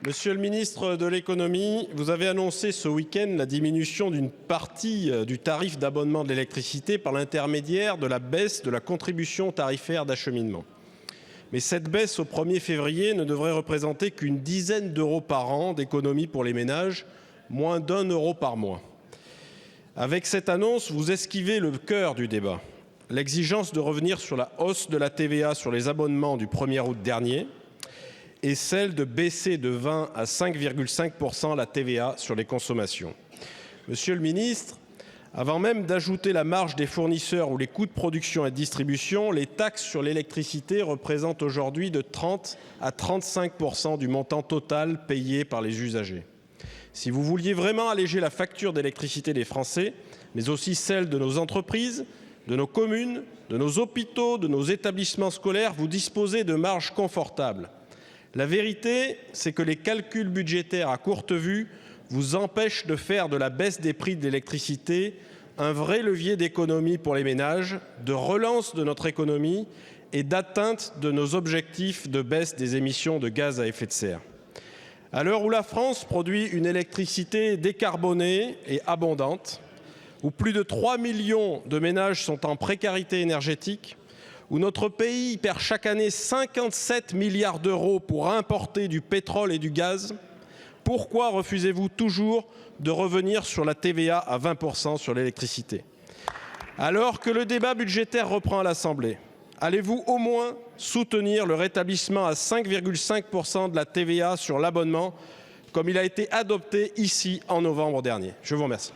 Monsieur le ministre de l'économie, vous avez annoncé ce week-end la diminution d'une partie du tarif d'abonnement de l'électricité par l'intermédiaire de la baisse de la contribution tarifaire d'acheminement. Mais cette baisse au 1er février ne devrait représenter qu'une dizaine d'euros par an d'économie pour les ménages, moins d'1 euro par mois. Avec cette annonce, vous esquivez le cœur du débat, l'exigence de revenir sur la hausse de la TVA sur les abonnements du 1er août dernier et celle de baisser de 20 à 5,5% la TVA sur les consommations. Monsieur le ministre, avant même d'ajouter la marge des fournisseurs ou les coûts de production et de distribution, les taxes sur l'électricité représentent aujourd'hui de 30 à 35% du montant total payé par les usagers. Si vous vouliez vraiment alléger la facture d'électricité des Français, mais aussi celle de nos entreprises, de nos communes, de nos hôpitaux, de nos établissements scolaires, vous disposez de marges confortables. La vérité, c'est que les calculs budgétaires à courte vue vous empêchent de faire de la baisse des prix de l'électricité un vrai levier d'économie pour les ménages, de relance de notre économie et d'atteinte de nos objectifs de baisse des émissions de gaz à effet de serre. À l'heure où la France produit une électricité décarbonée et abondante, où plus de 3 millions de ménages sont en précarité énergétique, où notre pays perd chaque année 57 milliards d'euros pour importer du pétrole et du gaz, pourquoi refusez-vous toujours de revenir sur la TVA à 20% sur l'électricité? Alors que le débat budgétaire reprend à l'Assemblée, allez-vous au moins soutenir le rétablissement à 5,5% de la TVA sur l'abonnement, comme il a été adopté ici en novembre dernier? Je vous remercie.